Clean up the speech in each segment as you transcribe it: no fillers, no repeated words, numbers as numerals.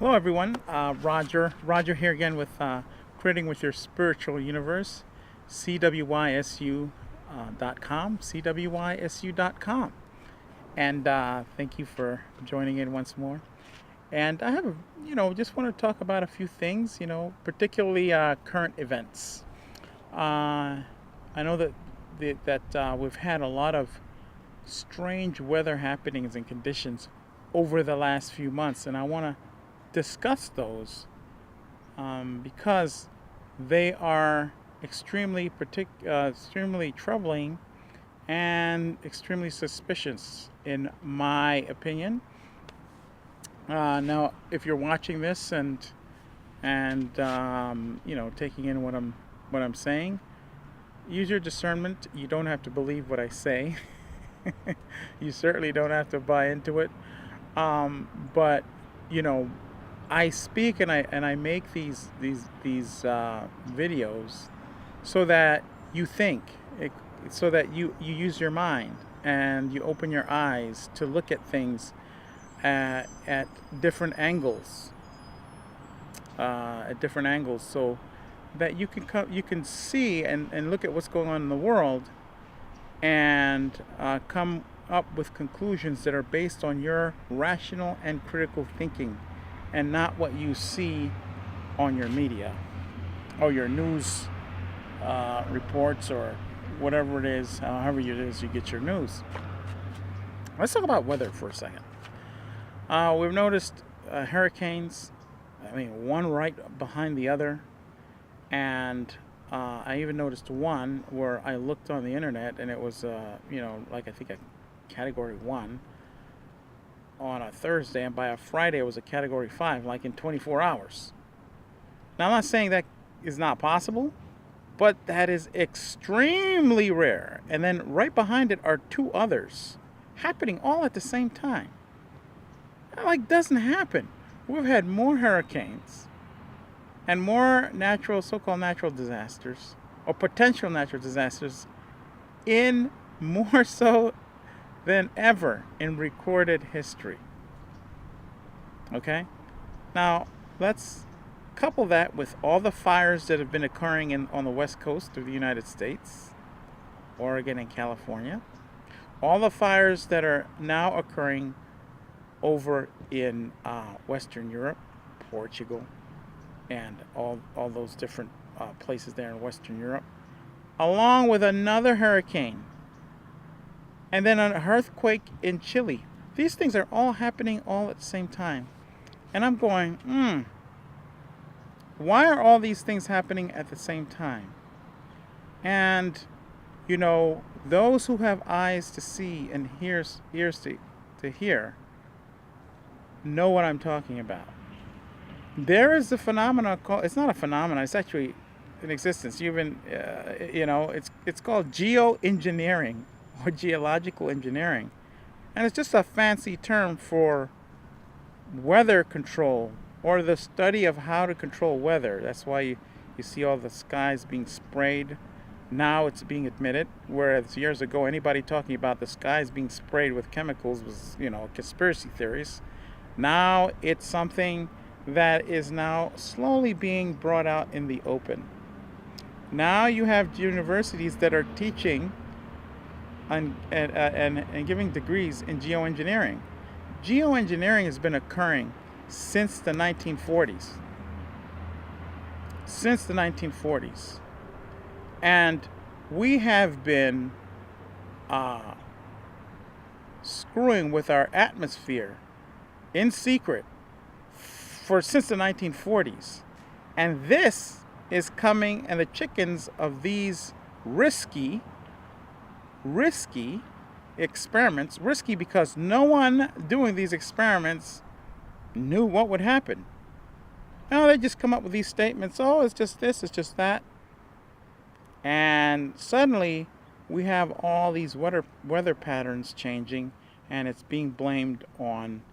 Hello, everyone. Roger here again with Creating with Your Spiritual Universe, CWYSU.com, CWYSU.com. And thank you for joining in once more. And I have, just want to talk about a few things, particularly current events. I know that we've had a lot of strange weather happenings and conditions over the last few months, and I want to discuss those because they are extremely troubling and extremely suspicious, in my opinion. Now, if you're watching this and taking in what I'm saying, use your discernment. You don't have to believe what I say. You certainly don't have to buy into it. But you know, I speak and I make these videos so that you think, so that you use your mind and you open your eyes to look at things at different angles, so that you can see and look at what's going on in the world and come up with conclusions that are based on your rational and critical thinking, and not what you see on your media or your news reports or whatever it is, however it is you get your news. Let's talk about weather for a second. We've noticed hurricanes, one right behind the other, and I even noticed one where I looked on the internet and it was, like I think a Category 1 on a Thursday, and by a Friday it was a Category 5, like in 24 hours. Now, I'm not saying that is not possible, but that is extremely rare. And then right behind it are two others happening all at the same time. That doesn't happen. We've had more hurricanes and more so-called natural disasters, or potential natural disasters, in more so than ever in recorded history. Okay? Now, let's couple that with all the fires that have been occurring on the west coast of the United States, Oregon and California, all the fires that are now occurring over in Western Europe, Portugal, and all those different places there in Western Europe, along with another hurricane, and then an earthquake in Chile. These things are all happening all at the same time. And I'm going, why are all these things happening at the same time? And, those who have eyes to see and ears to hear know what I'm talking about. There is a phenomenon called, it's not a phenomenon, it's actually in existence. It's called geoengineering, or geological engineering. And it's just a fancy term for weather control, or the study of how to control weather. That's why you see all the skies being sprayed. Now it's being admitted, whereas years ago anybody talking about the skies being sprayed with chemicals was, conspiracy theories. Now it's something that is now slowly being brought out in the open. Now you have universities that are teaching and giving degrees in geoengineering. Geoengineering has been occurring since the 1940s. Since the 1940s. And we have been screwing with our atmosphere in secret since the 1940s. And this is coming, and the chickens of these risky experiments, risky because no one doing these experiments knew what would happen. Now they just come up with these statements, it's just this, it's just that. And suddenly we have all these weather patterns changing, and it's being blamed on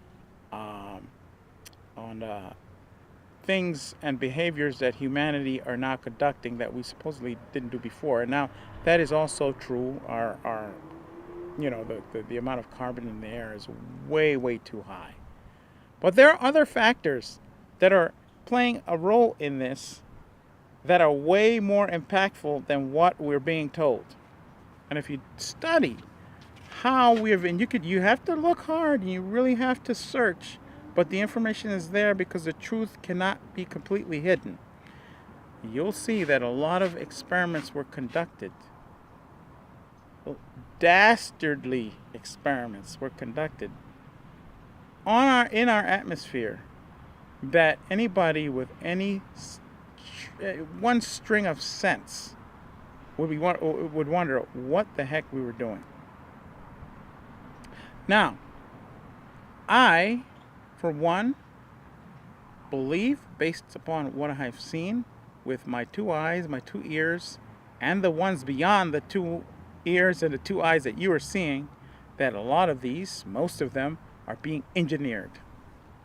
things and behaviors that humanity are now conducting that we supposedly didn't do before. And now that is also true. Our the amount of carbon in the air is way too high. But there are other factors that are playing a role in this that are way more impactful than what we're being told. And if you study how we've, and you have to look hard and you really have to search, but the information is there because the truth cannot be completely hidden. You'll see that a lot of experiments were conducted. Dastardly experiments were conducted in our atmosphere that anybody with any one string of sense would wonder what the heck we were doing. Now, I, for one, believe, based upon what I've seen with my 2 eyes, my 2 ears, and the ones beyond the 2 ears and the 2 eyes that you are seeing, that a lot of these, most of them, are being engineered.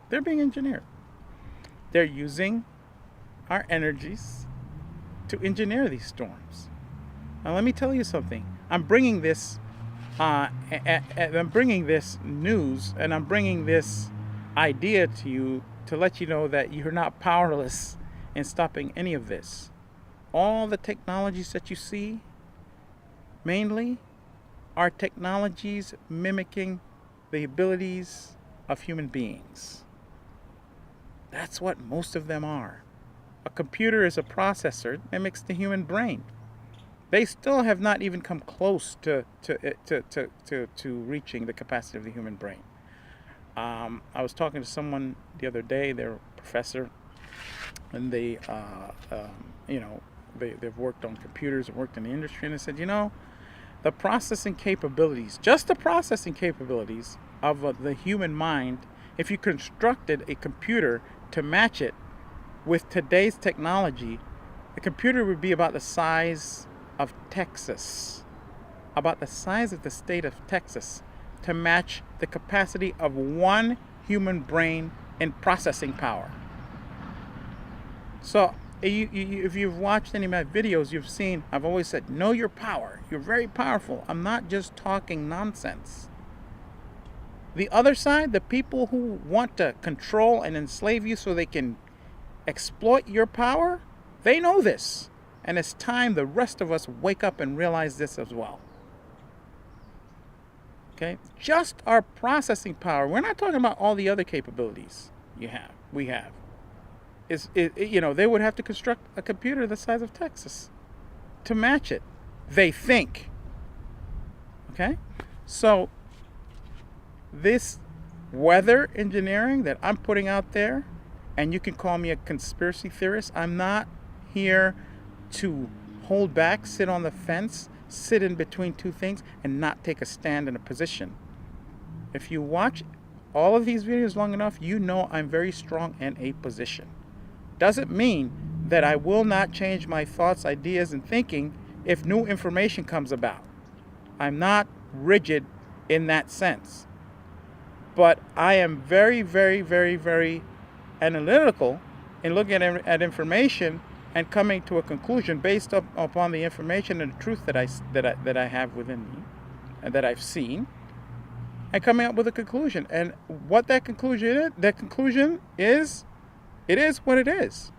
They're being engineered. They're using our energies to engineer these storms. Now, let me tell you something. I'm bringing this news, and I'm bringing this idea to you to let you know that you're not powerless in stopping any of this. All the technologies that you see, mainly, are technologies mimicking the abilities of human beings. That's what most of them are. A computer is a processor, mimics the human brain. They still have not even come close to reaching the capacity of the human brain. I was talking to someone the other day. They're a professor, and they've worked on computers and worked in the industry, and they said, the processing capabilities, just the processing capabilities of the human mind, if you constructed a computer to match it with today's technology, the computer would be about the size of Texas, about the size of the state of Texas, to match the capacity of one human brain in processing power. So if you've watched any of my videos, you've seen I've always said, know your power. You're very powerful. I'm not just talking nonsense. The other side, the people who want to control and enslave you so they can exploit your power, they know this. And it's time the rest of us wake up and realize this as well. Okay? Just our processing power. We're not talking about all the other capabilities we have. They would have to construct a computer the size of Texas to match it. They think. Okay? So this weather engineering that I'm putting out there, and you can call me a conspiracy theorist, I'm not here to hold back, sit on the fence, sit in between two things, and not take a stand in a position. If you watch all of these videos long enough, you know I'm very strong in a position. Doesn't mean that I will not change my thoughts, ideas, and thinking if new information comes about. I'm not rigid in that sense. But I am very, very, very, very analytical in looking at information and coming to a conclusion based upon the information and the truth that I have within me and that I've seen, and coming up with a conclusion. And what that conclusion is, it is what it is.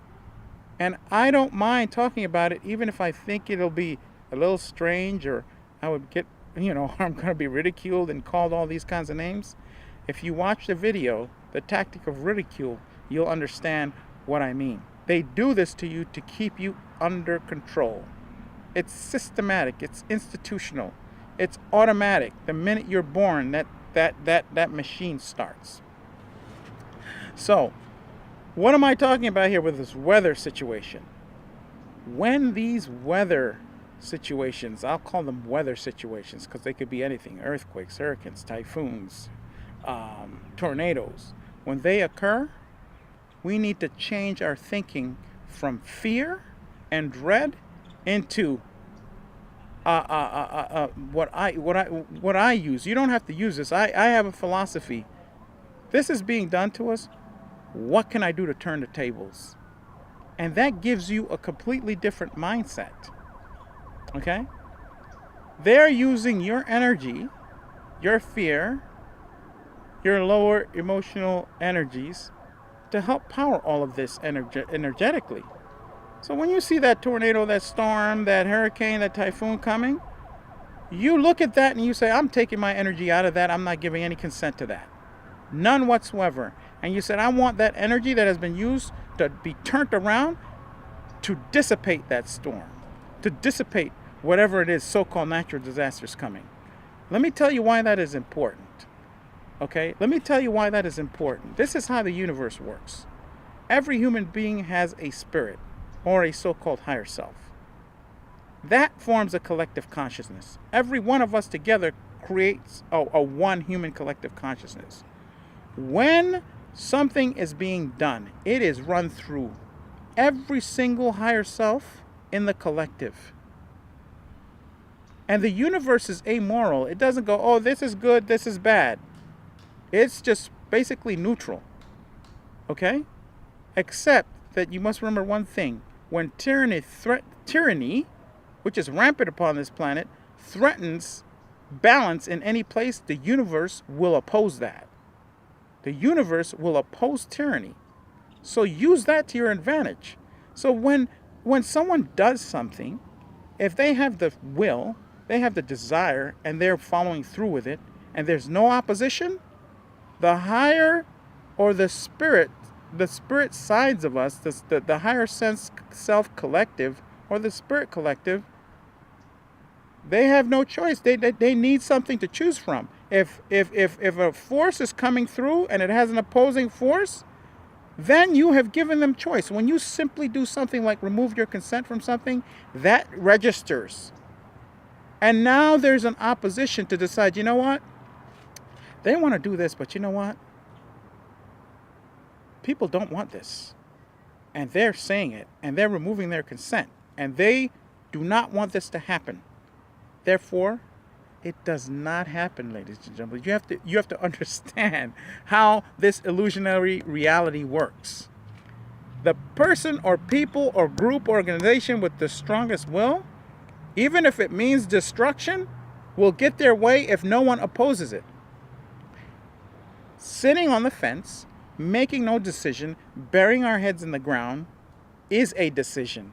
And I don't mind talking about it, even if I think it'll be a little strange, or I would get, I'm going to be ridiculed and called all these kinds of names. If you watch the video, the tactic of ridicule, you'll understand what I mean. They do this to you to keep you under control. It's systematic. It's institutional. It's automatic. The minute you're born, that machine starts. So, what am I talking about here with this weather situation? When these weather situations, I'll call them weather situations because they could be anything, earthquakes, hurricanes, typhoons, tornadoes, when they occur, we need to change our thinking from fear and dread into what I use. You don't have to use this. I have a philosophy. This is being done to us. What can I do to turn the tables? And that gives you a completely different mindset. Okay? They're using your energy, your fear, your lower emotional energies to help power all of this energetically. So when you see that tornado, that storm, that hurricane, that typhoon coming, you look at that and you say, I'm taking my energy out of that. I'm not giving any consent to that. None whatsoever. And you said, I want that energy that has been used to be turned around to dissipate that storm, to dissipate whatever it is, so-called natural disasters coming. Let me tell you why that is important. Okay? Let me tell you why that is important. This is how the universe works. Every human being has a spirit, or a so-called higher self. That forms a collective consciousness. Every one of us together creates a one human collective consciousness. When something is being done, it is run through every single higher self in the collective. And the universe is amoral. It doesn't go, oh, this is good, this is bad. It's just basically neutral. Okay? Except that you must remember one thing. When tyranny, which is rampant upon this planet, threatens balance in any place, the universe will oppose that. The universe will oppose tyranny. So use that to your advantage. So when someone does something, if they have the will, they have the desire, and they're following through with it, and there's no opposition, the higher or the spirit sides of us, the higher sense self collective or the spirit collective, they have no choice. They need something to choose from. If a force is coming through and it has an opposing force, then you have given them choice. When you simply do something like remove your consent from something, that registers. And now there's an opposition to decide, you know what? They want to do this, but you know what? People don't want this. And they're saying it, and they're removing their consent. And they do not want this to happen. Therefore, it does not happen, ladies and gentlemen. You have to understand how this illusionary reality works. The person or people or group or organization with the strongest will, even if it means destruction, will get their way if no one opposes it. Sitting on the fence, making no decision, burying our heads in the ground is a decision.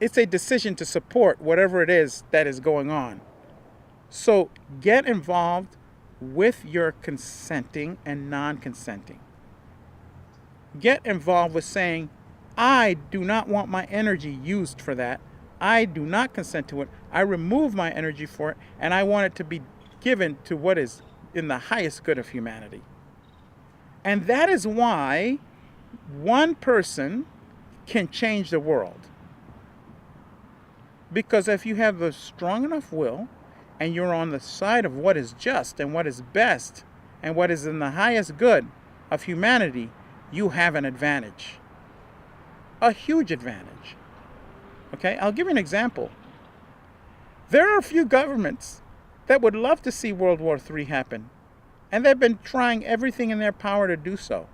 It's a decision to support whatever it is that is going on. So get involved with your consenting and non-consenting. Get involved with saying, I do not want my energy used for that. I do not consent to it. I remove my energy for it, and I want it to be given to what is in the highest good of humanity. And that is why one person can change the world. Because if you have a strong enough will, and you're on the side of what is just and what is best and what is in the highest good of humanity, you have an advantage. A huge advantage. Okay, I'll give you an example. There are a few governments that would love to see World War III happen. And they've been trying everything in their power to do so.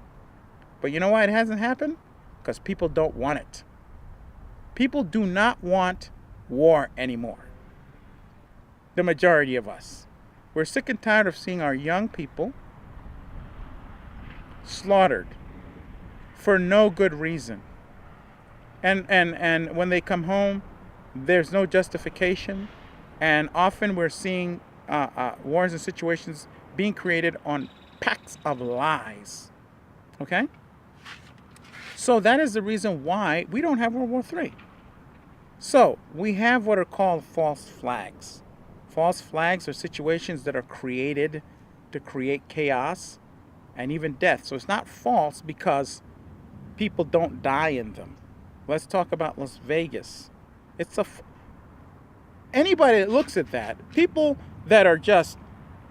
But you know why it hasn't happened? Because people don't want it. People do not want war anymore. The majority of us. We're sick and tired of seeing our young people slaughtered for no good reason. And when they come home, there's no justification. And often we're seeing wars and situations being created on packs of lies. Okay? So that is the reason why we don't have World War III. So we have what are called false flags. False flags are situations that are created to create chaos and even death. So it's not false because people don't die in them. Let's talk about Las Vegas. Anybody that looks at that, people that are just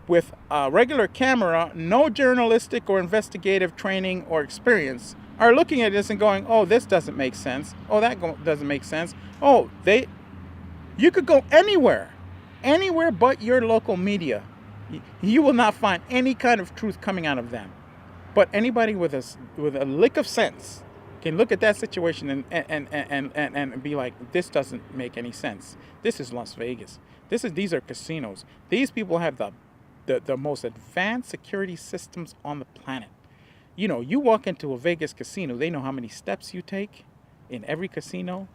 with a regular camera, no journalistic or investigative training or experience, are looking at this and going, oh, this doesn't make sense. Oh, that doesn't make sense. Oh, you could go anywhere but your local media. You will not find any kind of truth coming out of them. But anybody with a lick of sense can look at that situation and be like, this doesn't make any sense. This is Las Vegas. These are casinos. These people have the most advanced security systems on the planet. You walk into a Vegas casino, they know how many steps you take in every casino,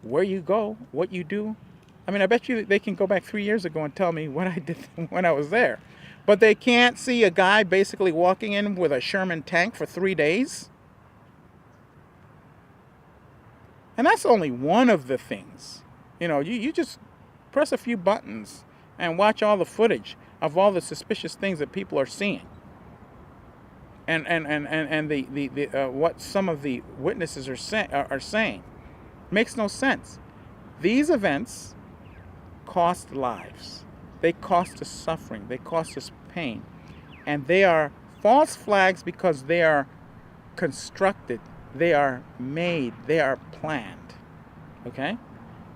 where you go, what you do. I mean, I bet you they can go back 3 years ago and tell me what I did when I was there. But they can't see a guy basically walking in with a Sherman tank for 3 days. And that's only one of the things. You just press a few buttons and watch all the footage of all the suspicious things that people are seeing. And what some of the witnesses are saying makes no sense. These events cost lives. They cost us suffering. They cost us pain. And they are false flags because they are constructed. They are made. They are planned. Okay?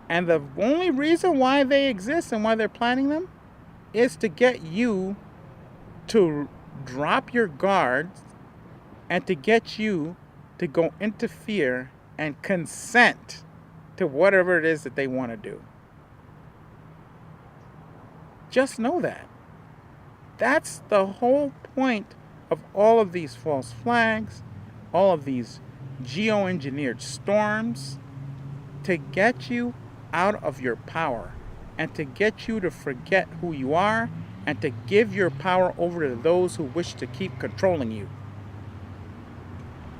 And the only reason why they exist and why they're planning them is to get you to drop your guards and to get you to go interfere and consent to whatever it is that they want to do. Just know that. That's the whole point of all of these false flags, all of these geoengineered storms, to get you out of your power and to get you to forget who you are and to give your power over to those who wish to keep controlling you.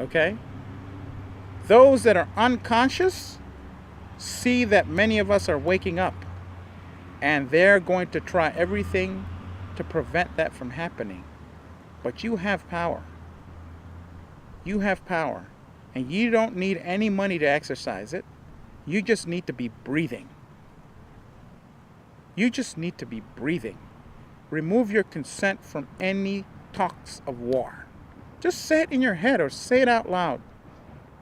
Okay? Those that are unconscious see that many of us are waking up, and they're going to try everything to prevent that from happening. But you have power. You have power. And you don't need any money to exercise it. You just need to be breathing. You just need to be breathing. Remove your consent from any talks of war. Just say it in your head or say it out loud.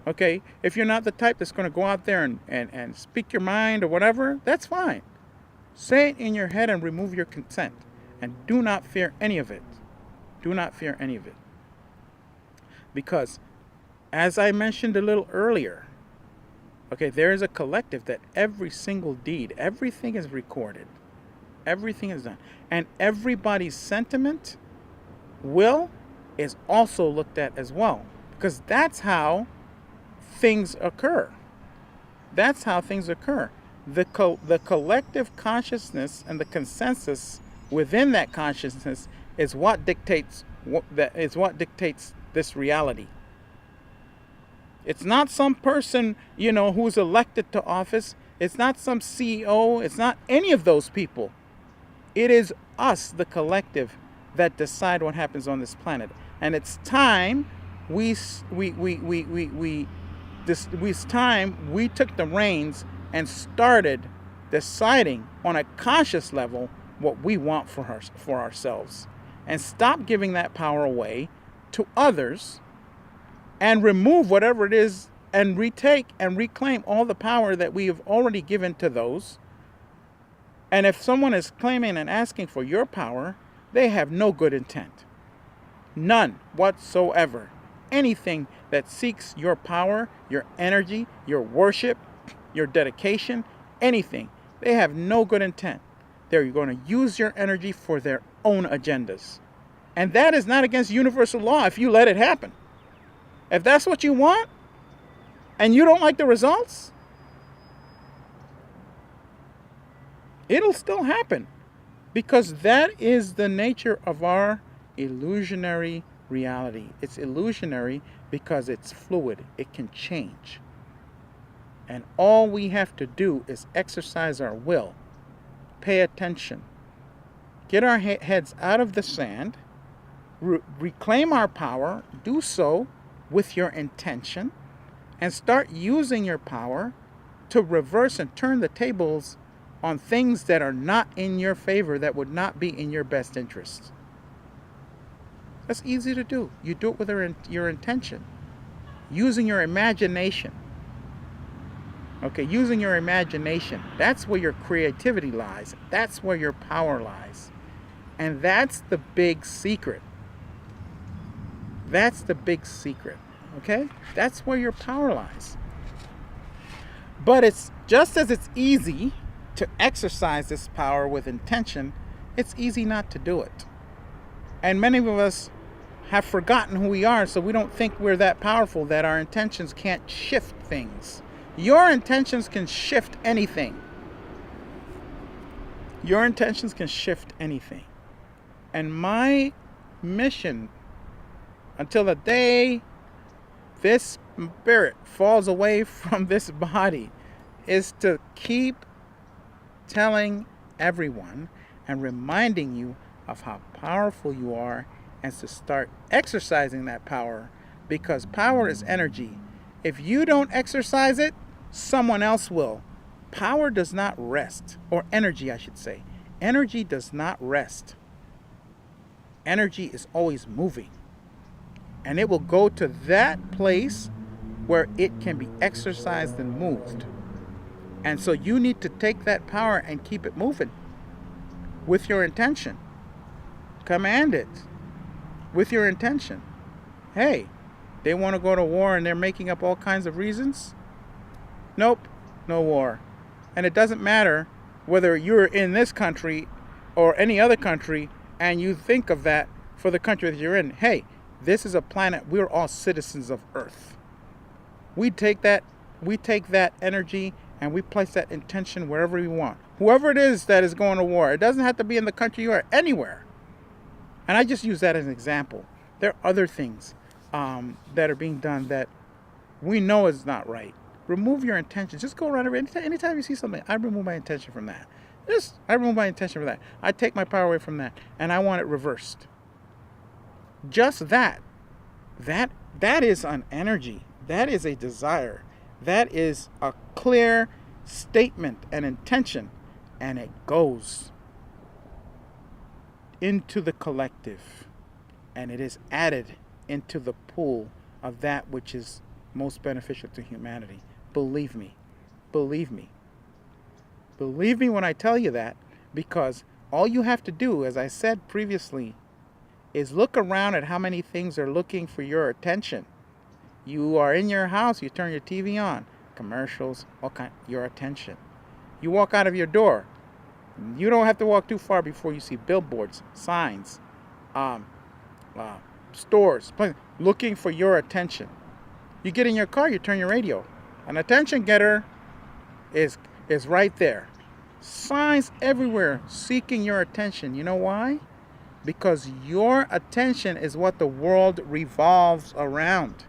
Okay? If you're not the type that's going to go out there and speak your mind or whatever, that's fine. Say it in your head and remove your consent. And do not fear any of it. Do not fear any of it. Because, as I mentioned a little earlier, okay, there is a collective that every single deed, everything is recorded. Everything is done. And everybody's sentiment, will, is also looked at as well. Because that's how things occur. That's how things occur. The collective consciousness and the consensus within that consciousness is what dictates this reality. It's not some person, who's elected to office. It's not some CEO. It's not any of those people. It is us, the collective, that decide what happens on this planet. And it's time we took the reins and started deciding on a conscious level what we want for ourselves, and stop giving that power away to others, and remove whatever it is and retake and reclaim all the power that we have already given to those. And if someone is claiming and asking for your power, they have no good intent. None whatsoever. Anything that seeks your power, your energy, your worship, your dedication, anything, they have no good intent. They're going to use your energy for their own agendas. And that is not against universal law if you let it happen. If that's what you want, and you don't like the results, it'll still happen. Because that is the nature of our illusionary reality. It's illusionary because it's fluid. It can change. And all we have to do is exercise our will. Pay attention. Get our heads out of the sand. Reclaim our power. Do so with your intention. And start using your power to reverse and turn the tables on things that are not in your favor, that would not be in your best interest. That's easy to do. You do it with your intention. Using your imagination. Okay, using your imagination. That's where your creativity lies. That's where your power lies. And that's the big secret. That's the big secret. Okay? That's where your power lies. But it's just as it's easy to exercise this power with intention, it's easy not to do it. And many of us have forgotten who we are, so we don't think we're that powerful that our intentions can't shift things. Your intentions can shift anything. Your intentions can shift anything. And my mission until the day this spirit falls away from this body is to keep telling everyone and reminding you of how powerful you are, and to start exercising that power, because power is energy. If you don't exercise it, someone else will. Power does not rest, or energy, I should say. Energy does not rest. Energy is always moving, and it will go to that place where it can be exercised and moved. And so you need to take that power and keep it moving with your intention. Command it with your intention. Hey, they want to go to war and they're making up all kinds of reasons? Nope, no war. And it doesn't matter whether you're in this country or any other country and you think of that for the country that you're in. Hey, this is a planet. We're all citizens of Earth. We take that energy and we place that intention wherever we want. Whoever it is that is going to war, it doesn't have to be in the country you are, anywhere. And I just use that as an example. There are other things that are being done that we know is not right. Remove your intention. Just go around anytime you see something. I remove my intention from that. I remove my intention from that. I take my power away from that, and I want it reversed. Just that. That is an energy. That is a desire. That is a clear statement and intention, and it goes into the collective, and it is added into the pool of that which is most beneficial to humanity. Believe me. Believe me. Believe me when I tell you that, because all you have to do, as I said previously, is look around at how many things are looking for your attention. You are in your house, you turn your TV on, commercials, your attention. You walk out of your door. You don't have to walk too far before you see billboards, signs, stores, looking for your attention. You get in your car, you turn your radio. An attention getter is right there. Signs everywhere seeking your attention. You know why? Because your attention is what the world revolves around.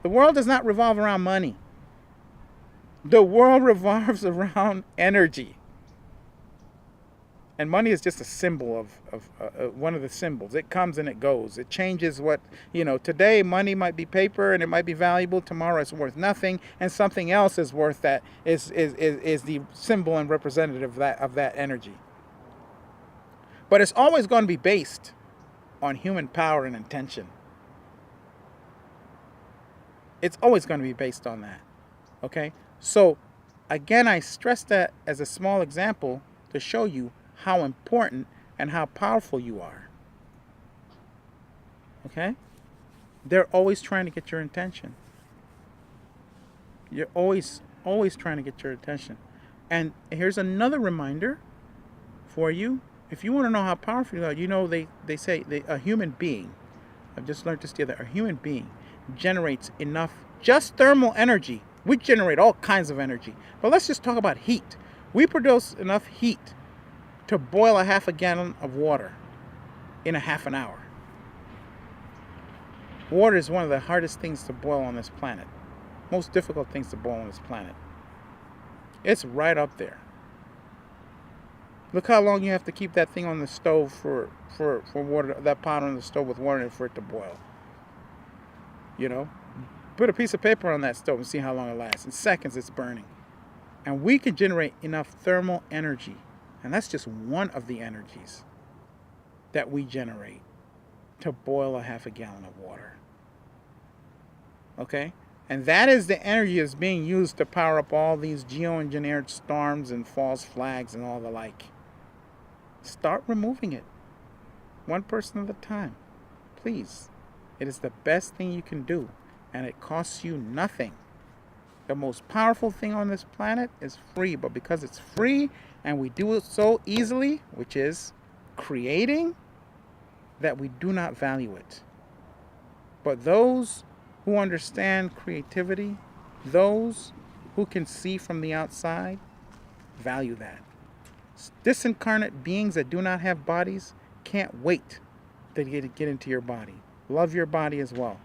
The world does not revolve around money. The world revolves around energy. And money is just a symbol of one of the symbols. It comes and it goes. It changes what, today money might be paper and it might be valuable. Tomorrow it's worth nothing, and something else is worth that, is the symbol and representative of that energy. But it's always going to be based on human power and intention. It's always going to be based on that. Okay? So, again, I stress that as a small example to show you how important and how powerful you are. Okay? They're always trying to get your attention. You're always trying to get your attention. And here's another reminder for you. If you want to know how powerful you are, they say a human being, I've just learned this the other, a human being generates enough just thermal energy. We generate all kinds of energy. But let's just talk about heat. We produce enough heat to boil a half a gallon of water in a half an hour. Water is one of the hardest things to boil on this planet. Most difficult things to boil on this planet. It's right up there. Look how long you have to keep that thing on the stove for water, that pot on the stove with water in it for it to boil. Put a piece of paper on that stove and see how long it lasts. In seconds it's burning. And we can generate enough thermal energy. And that's just one of the energies that we generate to boil a half a gallon of water. Okay? And that is the energy that's being used to power up all these geoengineered storms and false flags and all the like. Start removing it. One person at a time. Please. It is the best thing you can do. And it costs you nothing. The most powerful thing on this planet is free. But because it's free and we do it so easily, which is creating, that we do not value it. But those who understand creativity, those who can see from the outside, value that. Disincarnate beings that do not have bodies can't wait to get into your body. Love your body as well.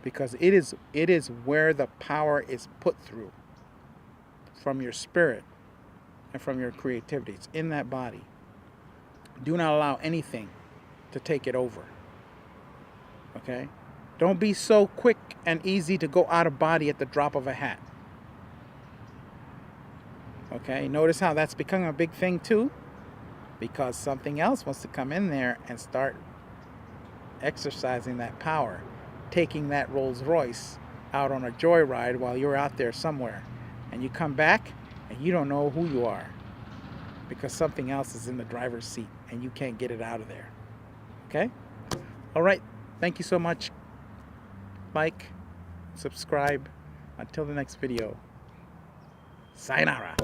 Because it is where the power is put through from your spirit and from your creativity. It's in that body. Do not allow anything to take it over. Okay? Don't be so quick and easy to go out of body at the drop of a hat. Okay? Notice how that's becoming a big thing too? Because something else wants to come in there and start exercising that power, taking that Rolls Royce out on a joyride while you're out there somewhere. And you come back and you don't know who you are because something else is in the driver's seat and you can't get it out of there. Okay? All right. Thank you so much. Like, subscribe. Until the next video. Sayonara.